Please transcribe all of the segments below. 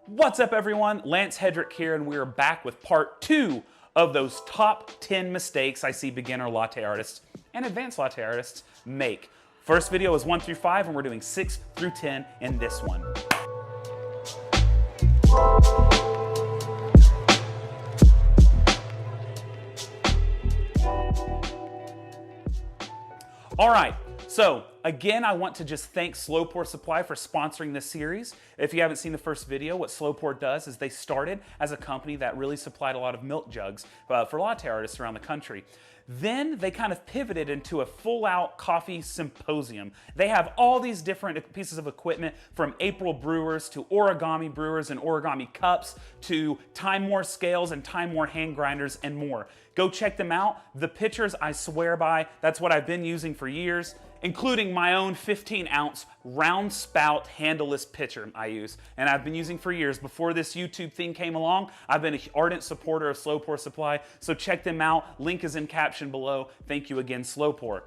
What's up everyone? Lance Hedrick here, and we're back with part 2 of those top 10 mistakes I see beginner latte artists and advanced latte artists make. First video was 1 through 5 and we're doing 6 through 10 in this one. All right, so again, I want to just thank Slow Pour Supply for sponsoring this series. If you haven't seen the first video, what Slow Pour does is they started as a company that really supplied a lot of milk jugs for latte artists around the country. Then they kind of pivoted into a full-out coffee symposium. They have all these different pieces of equipment, from April brewers to origami brewers and origami cups to Time More scales and Time More hand grinders and more. Go check them out. The pitchers I swear by, that's what I've been using for years, including my own 15-ounce round spout handleless pitcher I use, and I've been using for years. Before this YouTube thing came along, I've been an ardent supporter of Slow Pour Supply, so check them out. Link is in caption below. Thank you again, Slow Pour.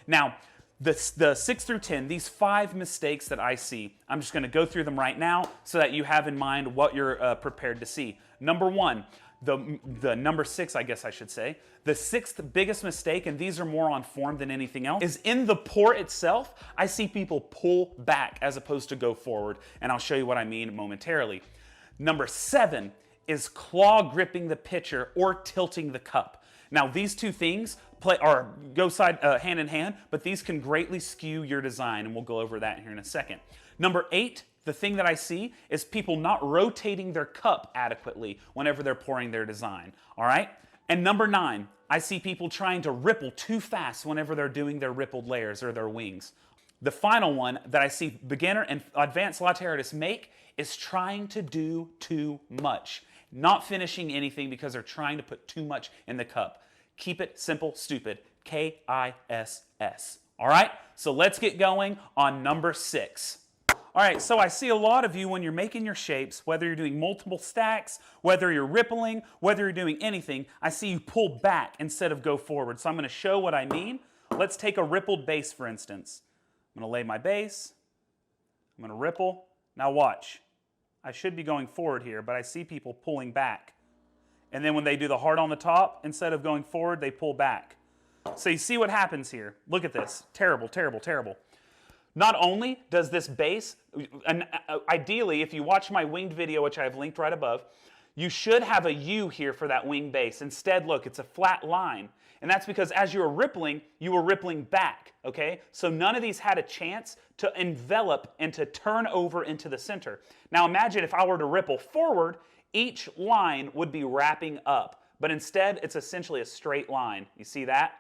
Now, the 6 through 10, these 5 mistakes that I see, I'm just gonna go through them right now so that you have in mind what you're prepared to see. Number 1, the number 6, I guess I should say, the 6th biggest mistake, and these are more on form than anything else, is in the pour itself, I see people pull back as opposed to go forward, and I'll show you what I mean momentarily. Number 7 is claw gripping the pitcher or tilting the cup. Now these two things go hand in hand, but these can greatly skew your design, and we'll go over that here in a second. Number 8, the thing that I see is people not rotating their cup adequately whenever they're pouring their design, all right? And number 9, I see people trying to ripple too fast whenever they're doing their rippled layers or their wings. The final one that I see beginner and advanced latte artists make is trying to do too much, not finishing anything because they're trying to put too much in the cup. Keep it simple, stupid, K-I-S-S, all right? So let's get going on number 6. All right, so I see a lot of you when you're making your shapes, whether you're doing multiple stacks, whether you're rippling, whether you're doing anything, I see you pull back instead of go forward. So I'm gonna show what I mean. Let's take a rippled base, for instance. I'm gonna lay my base, I'm gonna ripple. Now watch, I should be going forward here, but I see people pulling back. And then when they do the heart on the top, instead of going forward, they pull back. So you see what happens here. Look at this, terrible, terrible, terrible. Not only does this base, and ideally, if you watch my winged video, which I have linked right above, you should have a U here for that wing base. Instead, look, it's a flat line. And that's because as you were rippling back, okay? So none of these had a chance to envelop and to turn over into the center. Now imagine if I were to ripple forward, each line would be wrapping up. But instead, it's essentially a straight line. You see that?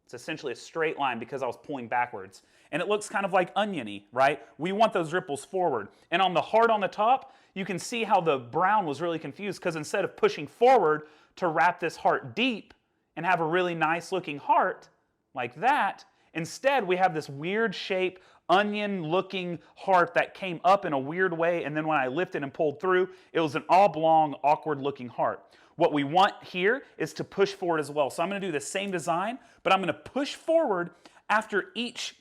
It's essentially a straight line because I was pulling backwards. And it looks kind of like oniony, right? We want those ripples forward. And on the heart on the top, you can see how the brown was really confused, because instead of pushing forward to wrap this heart deep and have a really nice looking heart like that, instead we have this weird shape, onion looking heart that came up in a weird way, and then when I lifted and pulled through, it was an oblong, awkward looking heart. What we want here is to push forward as well. So I'm going to do the same design, but I'm going to push forward after each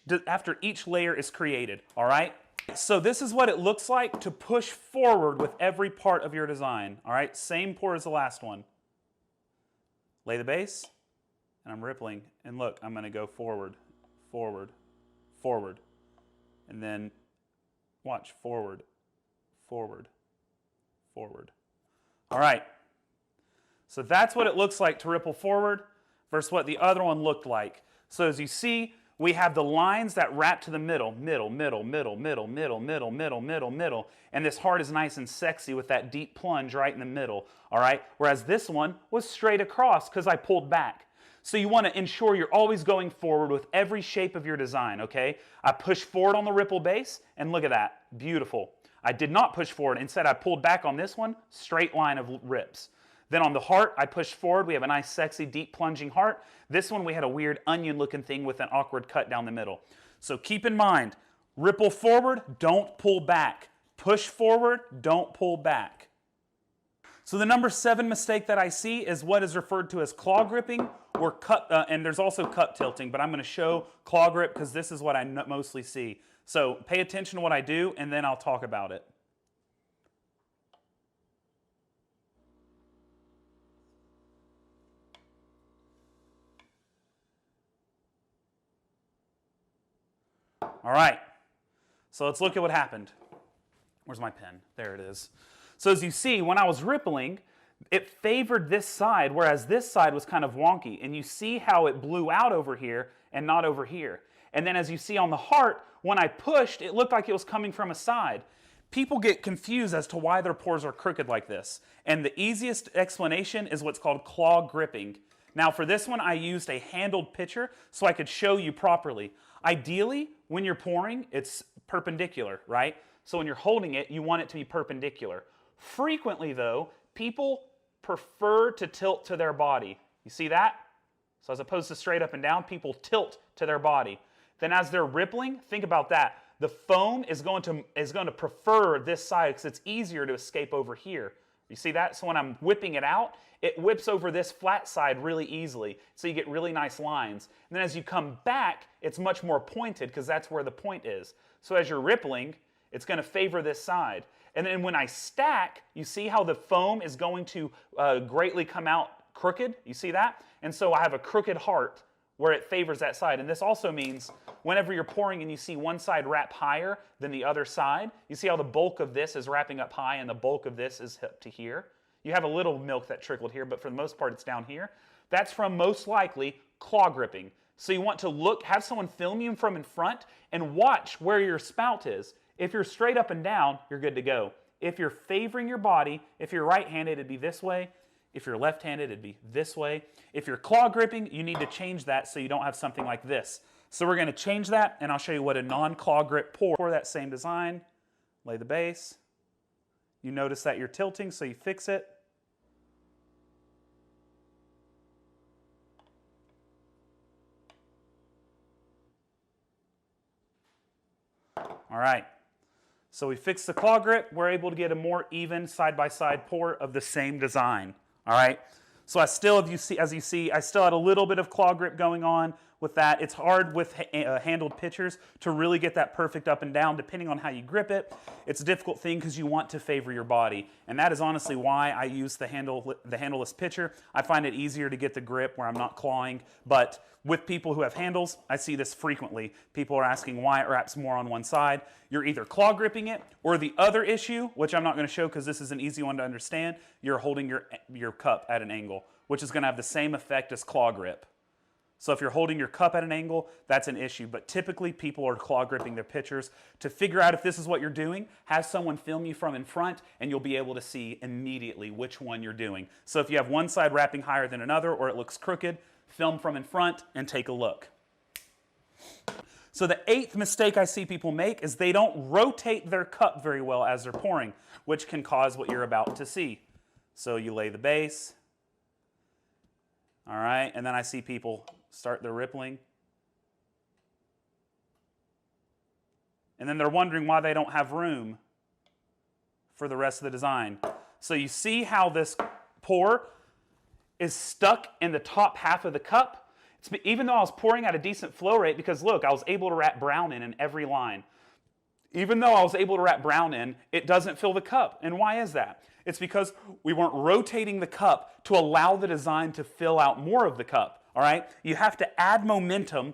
layer is created, all right? So this is what it looks like to push forward with every part of your design, all right? Same pour as the last one. Lay the base, and I'm rippling, and look, I'm going to go forward, forward, forward, and then watch, forward, forward, forward. All right. So that's what it looks like to ripple forward versus what the other one looked like. So as you see, we have the lines that wrap to the middle, middle, middle, middle, middle, middle, middle, middle, middle, middle, and this heart is nice and sexy with that deep plunge right in the middle, all right? Whereas this one was straight across because I pulled back. So you want to ensure you're always going forward with every shape of your design, okay? I push forward on the ripple base, and look at that, beautiful. I did not push forward, instead I pulled back on this one, straight line of rips. Then on the heart, I pushed forward. We have a nice, sexy, deep plunging heart. This one, we had a weird onion-looking thing with an awkward cut down the middle. So keep in mind, ripple forward, don't pull back. Push forward, don't pull back. So the number 7 mistake that I see is what is referred to as claw gripping or cup, and there's also cup tilting, but I'm going to show claw grip because this is what I mostly see. So pay attention to what I do, and then I'll talk about it. All right, so let's look at what happened. Where's my pen? There it is. So as you see, when I was rippling, it favored this side, whereas this side was kind of wonky. And you see how it blew out over here and not over here. And then as you see on the heart, when I pushed, it looked like it was coming from a side. People get confused as to why their pores are crooked like this. And the easiest explanation is what's called claw gripping. Now for this one, I used a handled pitcher so I could show you properly. Ideally, when you're pouring, it's perpendicular, right? So when you're holding it, you want it to be perpendicular. Frequently though, people prefer to tilt to their body. You see that? So as opposed to straight up and down, people tilt to their body. Then as they're rippling, think about that. The foam is going to prefer this side because it's easier to escape over here. You see that? So when I'm whipping it out, it whips over this flat side really easily. So you get really nice lines. And then as you come back, it's much more pointed because that's where the point is. So as you're rippling, it's going to favor this side. And then when I stack, you see how the foam is going to greatly come out crooked? You see that? And so I have a crooked heart where it favors that side. And this also means whenever you're pouring and you see one side wrap higher than the other side, you see how the bulk of this is wrapping up high and the bulk of this is up to here. You have a little milk that trickled here, but for the most part it's down here. That's from most likely claw gripping. So you want to look, have someone film you from in front and watch where your spout is. If you're straight up and down, you're good to go. If you're favoring your body, if you're right-handed, it'd be this way. If you're left-handed, it'd be this way. If you're claw gripping, you need to change that so you don't have something like this. So we're going to change that, and I'll show you what a non-claw grip pour. For that same design, lay the base. You notice that you're tilting, so you fix it. All right. So we fixed the claw grip. We're able to get a more even side-by-side pour of the same design. All right. So I still, as you see, I still had a little bit of claw grip going on with that. It's hard with handled pitchers to really get that perfect up and down depending on how you grip it. It's a difficult thing because you want to favor your body. And that is honestly why I use the handleless pitcher. I find it easier to get the grip where I'm not clawing. But with people who have handles, I see this frequently. People are asking why it wraps more on one side. You're either claw gripping it, or the other issue, which I'm not going to show because this is an easy one to understand, you're holding your cup at an angle, which is going to have the same effect as claw grip. So if you're holding your cup at an angle, that's an issue. But typically people are claw gripping their pitchers. To figure out if this is what you're doing, have someone film you from in front and you'll be able to see immediately which one you're doing. So if you have one side wrapping higher than another or it looks crooked, film from in front and take a look. So the 8th mistake I see people make is they don't rotate their cup very well as they're pouring, which can cause what you're about to see. So you lay the base. All right, and then I see people start their rippling. And then they're wondering why they don't have room for the rest of the design. So you see how this pour is stuck in the top half of the cup? Even though I was pouring at a decent flow rate, because look, I was able to wrap brown in every line. Even though I was able to wrap brown in, it doesn't fill the cup. And why is that? It's because we weren't rotating the cup to allow the design to fill out more of the cup. All right? You have to add momentum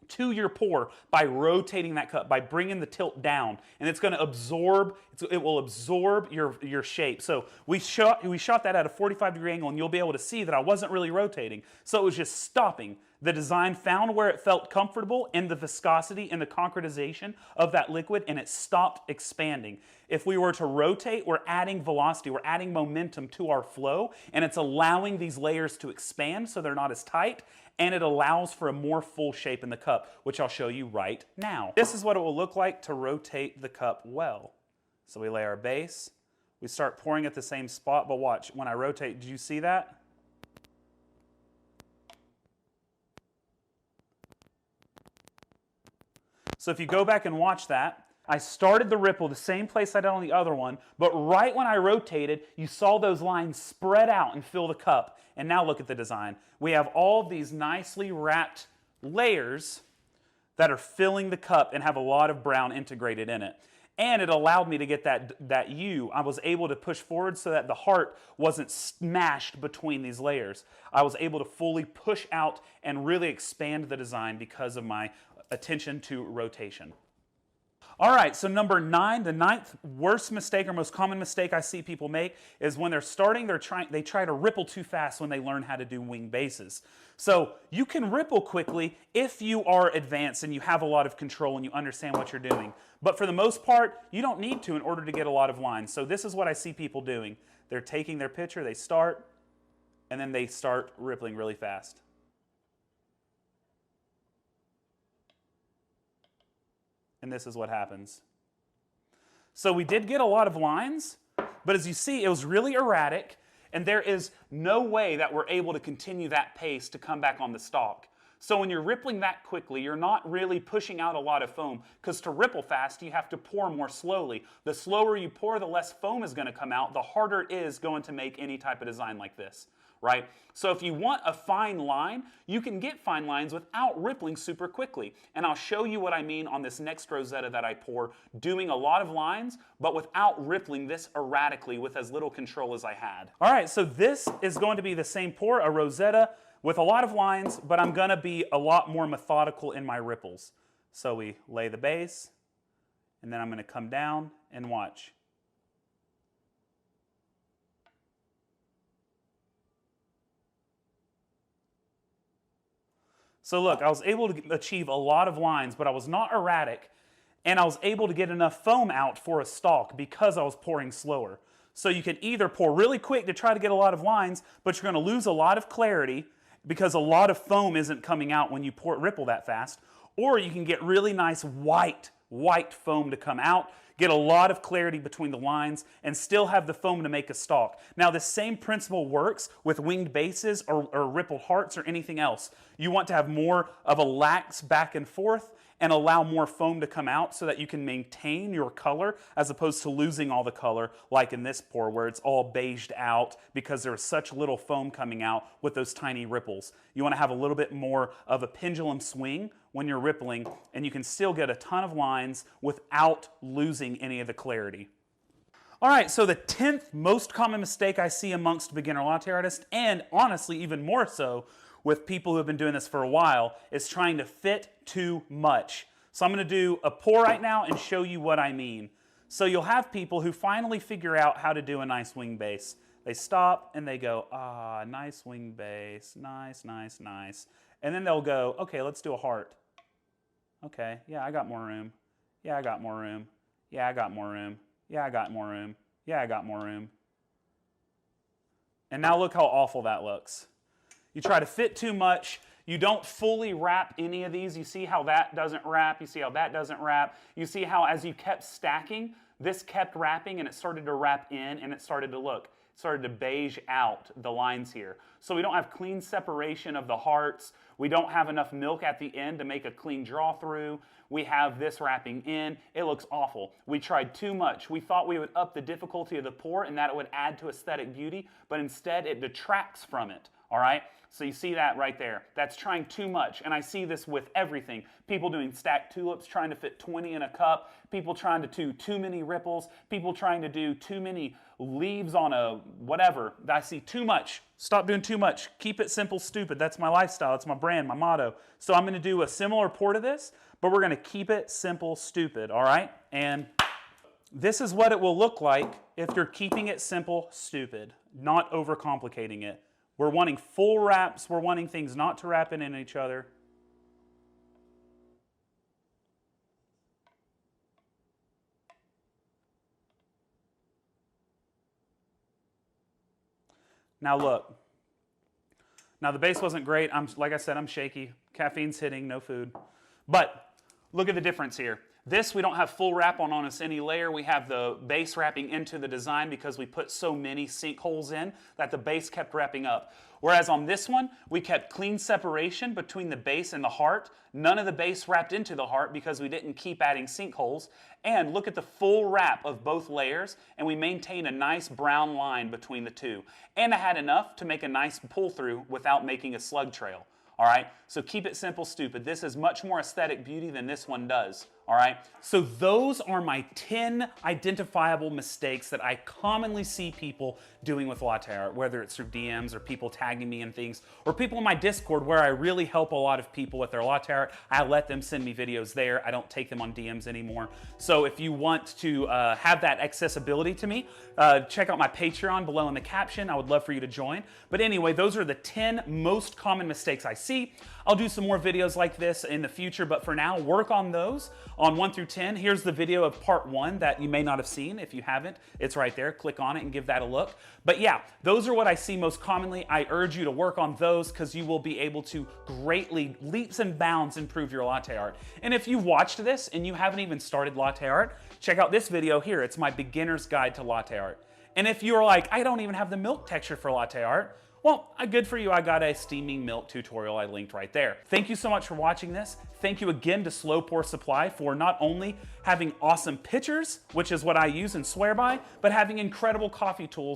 to your pour by rotating that cup, by bringing the tilt down. And it's going to absorb, it will absorb your shape. So we shot that at a 45-degree angle, and you'll be able to see that I wasn't really rotating. So it was just stopping. The design found where it felt comfortable in the viscosity and the concretization of that liquid, and it stopped expanding. If we were to rotate, we're adding velocity, we're adding momentum to our flow, and it's allowing these layers to expand so they're not as tight, and it allows for a more full shape in the cup, which I'll show you right now. This is what it will look like to rotate the cup well. So we lay our base, we start pouring at the same spot, but watch, when I rotate, did you see that? So if you go back and watch that, I started the ripple the same place I did on the other one, but right when I rotated, you saw those lines spread out and fill the cup. And now look at the design. We have all of these nicely wrapped layers that are filling the cup and have a lot of brown integrated in it. And it allowed me to get that U. I was able to push forward so that the heart wasn't smashed between these layers. I was able to fully push out and really expand the design because of my attention to rotation. All right, so number 9, the 9th worst mistake or most common mistake I see people make is when they're starting, they try to ripple too fast when they learn how to do wing bases. So you can ripple quickly if you are advanced and you have a lot of control and you understand what you're doing. But for the most part, you don't need to in order to get a lot of lines. So this is what I see people doing. They're taking their pitcher, they start, and then they start rippling really fast. And this is what happens. So we did get a lot of lines, but as you see, it was really erratic, and there is no way that we're able to continue that pace to come back on the stalk. So when you're rippling that quickly, you're not really pushing out a lot of foam, because to ripple fast, you have to pour more slowly. The slower you pour, the less foam is going to come out, the harder it is going to make any type of design like this, right? So if you want a fine line, you can get fine lines without rippling super quickly. And I'll show you what I mean on this next Rosetta that I pour, doing a lot of lines, but without rippling this erratically with as little control as I had. All right, so this is going to be the same pour, a Rosetta, with a lot of lines, but I'm going to be a lot more methodical in my ripples. So we lay the base, and then I'm going to come down and watch. So look, I was able to achieve a lot of lines, but I was not erratic, and I was able to get enough foam out for a stalk because I was pouring slower. So you can either pour really quick to try to get a lot of lines, but you're going to lose a lot of clarity because a lot of foam isn't coming out when you ripple that fast, or you can get really nice white foam to come out, get a lot of clarity between the lines, and still have the foam to make a stalk. Now, the same principle works with winged bases or rippled hearts or anything else. You want to have more of a lax back and forth and allow more foam to come out so that you can maintain your color as opposed to losing all the color like in this pour where it's all beiged out because there is such little foam coming out with those tiny ripples. You want to have a little bit more of a pendulum swing when you're rippling, and you can still get a ton of lines without losing any of the clarity. All right, so the 10th most common mistake I see amongst beginner latte artists, and honestly even more so with people who have been doing this for a while, is trying to fit too much. So I'm going to do a pour right now and show you what I mean. So you'll have people who finally figure out how to do a nice wing base. They stop and they go, ah, nice wing base, nice, nice, nice. And then they'll go, okay, let's do a heart. Okay, yeah, I got more room. Yeah, I got more room. Yeah, I got more room. Yeah, I got more room. Yeah, I got more room. And now look how awful that looks. You try to fit too much. You don't fully wrap any of these. You see how that doesn't wrap. You see how that doesn't wrap. You see how as you kept stacking, this kept wrapping and it started to wrap in and it started to look. It started to beige out the lines here. So we don't have clean separation of the hearts. We don't have enough milk at the end to make a clean draw through. We have this wrapping in. It looks awful. We tried too much. We thought we would up the difficulty of the pour and that it would add to aesthetic beauty, but instead it detracts from it. All right? So you see that right there. That's trying too much. And I see this with everything. People doing stacked tulips, trying to fit 20 in a cup. People trying to do too many ripples. People trying to do too many leaves on a whatever. I see too much. Stop doing too much. Keep it simple, stupid. That's my lifestyle. It's my brand, my motto. So I'm going to do a similar pour to this, but we're going to keep it simple, stupid. All right? And this is what it will look like if you're keeping it simple, stupid, not overcomplicating it. We're wanting full wraps. We're wanting things not to wrap in each other. Now look. Now the base wasn't great. Like I said, I'm shaky. Caffeine's hitting, no food. But look at the difference here. This, we don't have full wrap on us any layer. We have the base wrapping into the design because we put so many sinkholes in that the base kept wrapping up. Whereas on this one, we kept clean separation between the base and the heart. None of the base wrapped into the heart because we didn't keep adding sinkholes. And look at the full wrap of both layers, and we maintain a nice brown line between the two. And I had enough to make a nice pull through without making a slug trail. All right, so keep it simple, stupid. This is much more aesthetic beauty than this one does. All right, so those are my 10 identifiable mistakes that I commonly see people doing with latte art, whether it's through DMs or people tagging me in things, or people in my Discord where I really help a lot of people with their latte art. I let them send me videos there. I don't take them on DMs anymore. So if you want to have that accessibility to me, check out my Patreon below in the caption. I would love for you to join. But anyway, those are the 10 most common mistakes I see. I'll do some more videos like this in the future, but for now, work on those on 1 through 10. Here's the video of part 1 that you may not have seen. If you haven't, it's right there. Click on it and give that a look. But yeah, those are what I see most commonly. I urge you to work on those because you will be able to greatly, leaps and bounds, improve your latte art. And if you've watched this and you haven't even started latte art, check out this video here. It's my beginner's guide to latte art. And if you're like, I don't even have the milk texture for latte art, well, good for you. I got a steaming milk tutorial I linked right there. Thank you so much for watching this. Thank you again to Slow Pour Supply for not only having awesome pitchers, which is what I use and swear by, but having incredible coffee tools